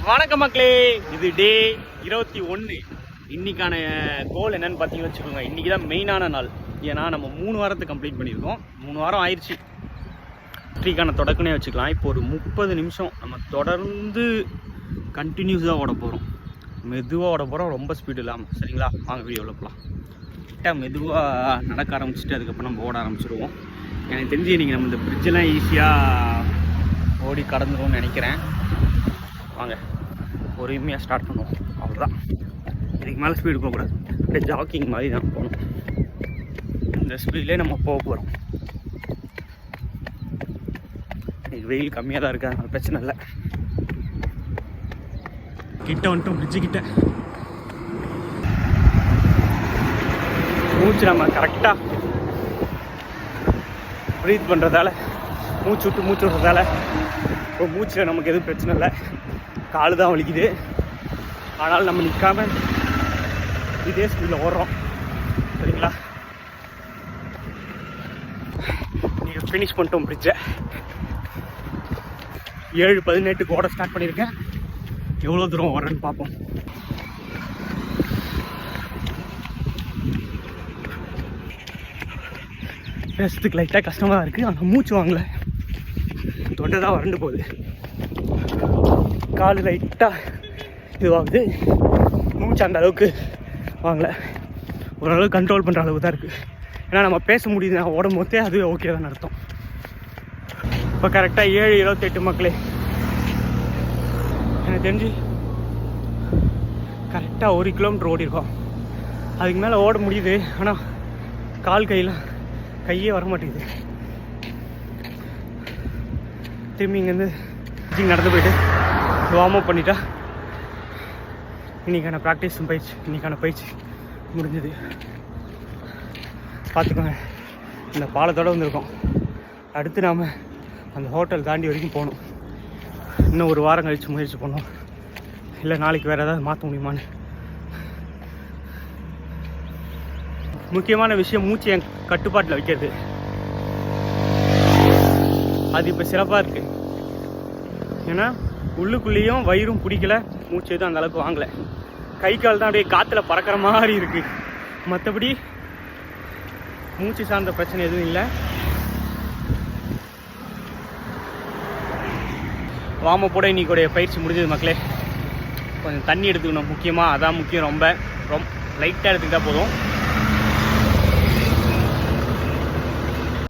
வணக்கம் மக்களே, இது டே 21. இன்னைக்கான கோல் என்னன்னு பார்த்தீங்கன்னு வச்சுக்கோங்க. இன்றைக்கி தான் மெயினான நாள். ஏன்னா நம்ம 3 வாரத்தை கம்ப்ளீட் பண்ணியிருக்கோம். 3 வாரம் ஆயிடுச்சு. ஸ்ட்ரீக்கான தொடக்கனே வச்சுக்கலாம். இப்போ ஒரு 30 நிமிஷம் நம்ம தொடர்ந்து கண்டினியூஸாக ஓட போகிறோம். மெதுவாக ஓட போகிறோம், ரொம்ப ஸ்பீடு இல்லாமல். சரிங்களா, வாங்க வீடியோவில் போகலாம். கரெக்டாக மெதுவாக நடக்க ஆரம்பிச்சுட்டு அதுக்கப்புறம் நம்ம ஓட ஆரம்பிச்சிடுவோம். எனக்கு தெரிஞ்சு இன்றைக்கி நம்ம இந்த பிரிட்ஜெல்லாம் ஈஸியாக ஓடி கடந்துருவோம்னு நினைக்கிறேன். வாங்க பொறுமையாக ஸ்டார்ட் பண்ணுவோம். அவ்வளோதான், இதுக்கு மேலே ஸ்பீடு போகக்கூடாது. அப்படியே ஜாக்கிங் மாதிரி தான் போகணும். இந்த ஸ்பீட்லேயே நம்ம போக போகிறோம். இன்னைக்கு வெயில் கம்மியாக தான் இருக்குது, அதனால பிரச்சனை இல்லை. கிட்ட வந்துட்டோம், பிரிட்ஜு கிட்ட. மூச்சு நம்ம கரெக்டாக ப்ரீத் பண்ணுறதால, மூச்சு விடுறதால இப்போ மூச்சில் நமக்கு எதுவும் பிரச்சனை இல்லை. காலு தான் வலிக்குது, ஆனால் நம்ம நிற்காமல் இதே ஸ்பீடில் ஓடுறோம். சரிங்களா, நீங்கள் ஃபினிஷ் பண்ணிட்டோம் பிரிட்ஜை. 7:18 ஓட ஸ்டார்ட் பண்ணியிருக்கேன். எவ்வளோ தூரம் ஓடுறேன்னு பார்ப்போம். பேசுறதுக்கு லைட்டாக கஷ்டமாக தான் இருக்குது, ஆனால் மூச்சு வாங்கலை. தொண்டை தான் வறண்டு போகுது, கால் லைட்டாக இதுவாகுது. மூச்சு அந்த அளவுக்கு வாங்கலை, ஓரளவுக்கு கண்ட்ரோல் பண்ணுற அளவுக்கு தான் இருக்குது. ஏன்னா நம்ம பேச முடியுது, நான் ஓடும் போதே அது ஓகே தான் அர்த்தம். இப்போ கரெக்டாக 7:28 மக்களே. எனக்கு தெரிஞ்சு கரெக்டாக 1 கிலோமீட்டர் ஓடிருக்கோம். அதுக்கு மேலே ஓட முடியுது, ஆனால் கால் கையே வர மாட்டேங்குது. திரும்பி இங்கேருந்து நடந்து போயிட்டு வார்ம் அப் பண்ணிட்டா இன்றைக்கான ப்ராக்டிஸும் பயிற்சி, இன்றைக்கான பயிற்சி முடிஞ்சது. பார்த்துக்கோங்க, இந்த பாலத்தோடு வந்திருக்கோம். அடுத்து நாம் அந்த ஹோட்டல் தாண்டி வரைக்கும் போகணும். இன்னும் 1 வாரம் கழித்து முயற்சி பண்ணோம், இல்லை நாளைக்கு வேறு ஏதாவது மாற்ற முடியுமான்னு. முக்கியமான விஷயம் மூச்சு என் கட்டுப்பாட்டில் வைக்கிறது. அது இப்போ சிறப்பாக இருக்குது. ஏன்னா உள்ளுக்குள்ளேயும் வயிறும் பிடிக்கல, மூச்சு எதுவும் அந்த அளவுக்கு வாங்கலை. கை கால் தான் அப்படியே காற்றுல பறக்கிற மாதிரி இருக்குது. மற்றபடி மூச்சு சார்ந்த பிரச்சனை எதுவும் இல்லை. வார்ம் அப்போட இன்றைக்குடைய பயிற்சி முடிஞ்சது மக்களே. கொஞ்சம் தண்ணி எடுத்துக்கணும், முக்கியமாக அதான் முக்கியம். ரொம்ப லைட்டாக எடுத்துக்கிட்டால் போதும்.